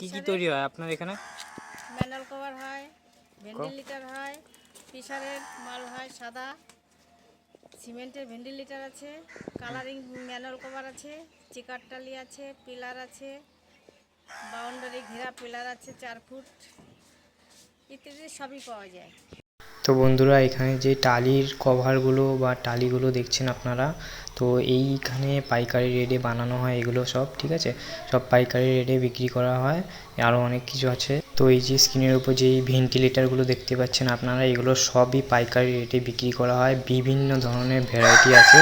কি কি তৈরি হয় আপনার এখানে? ম্যানুয়াল কভার হয়, ভেন্টিলেটর হয়, প্রেসারের মাল হয়, সাদা সিমেন্টের ভেন্টিলেটর আছে, কালারিং ম্যানুয়াল কভার আছে, চেকার টালি আছে, পিলার আছে, বাউন্ডারি ঘেরা পিলার আছে 4 ফুট ইত্যাদি সবই পাওয়া যায়। তো বন্ধুরা, এখানে যে টালির কভারগুলো বা টালিগুলো দেখছেন আপনারা, তো এইখানে পাইকারি রেটে বানানো হয় এগুলো সব, ঠিক আছে, সব পাইকারি রেটে বিক্রি করা হয়। আরও অনেক কিছু আছে। তো এই যে স্ক্রিনের উপর যেই ভেন্টিলেটারগুলো দেখতে পাচ্ছেন আপনারা, এগুলো সবই পাইকারি রেটে বিক্রি করা হয়। বিভিন্ন ধরনের ভ্যারাইটি আছে।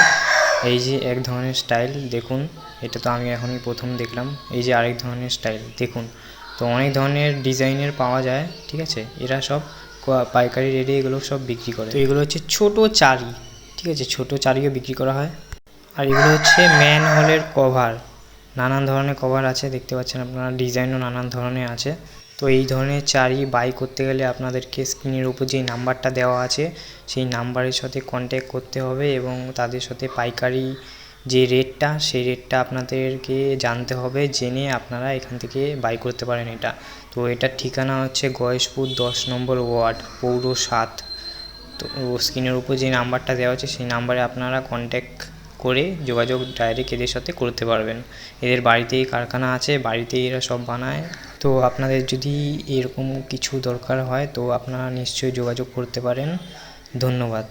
এই যে এক ধরনের স্টাইল দেখুন, এটা তো আমি এখনই প্রথম দেখলাম। এই যে আরেক ধরনের স্টাইল দেখুন। তো অনেক ধরনের ডিজাইনের পাওয়া যায়, ঠিক আছে। এরা সব পাইকারি রেটে এগুলো সব বিক্রি করে। তো এগুলো হচ্ছে ছোট চারি, ঠিক আছে, ছোট চারিও বিক্রি করা হয়। আর এগুলো হচ্ছে ম্যান হোলের কভার, নানান ধরনের কভার আছে দেখতে পাচ্ছেন আপনারা, ডিজাইনও নানান ধরনের আছে। তো এই ধরনের চারি বাই করতে গেলে আপনাদেরকে স্ক্রিনের উপর যেই নাম্বারটা দেওয়া আছে সেই নাম্বারের সাথে কন্ট্যাক্ট করতে হবে এবং তাদের সাথে পাইকারি যে রেটটা সেই রেটটা আপনাদেরকে জানতে হবে, জেনে আপনারা এখান থেকে বাই করতে পারেন এটা। তো এটার ঠিকানা হচ্ছে গয়েশপুর 10 নম্বর ওয়ার্ড, পৌর 7। তো স্ক্রিনের উপর যে নাম্বারটা দেওয়া আছে সেই নাম্বারে আপনারা কন্ট্যাক্ট করে যোগাযোগ ডাইরেক্ট এদের সাথে করতে পারবেন। এদের বাড়িতেই কারখানা আছে, বাড়িতেই এরা সব বানায়। তো আপনাদের যদি এরকম কিছু দরকার হয় তো আপনারা নিশ্চয়ই যোগাযোগ করতে পারেন। ধন্যবাদ।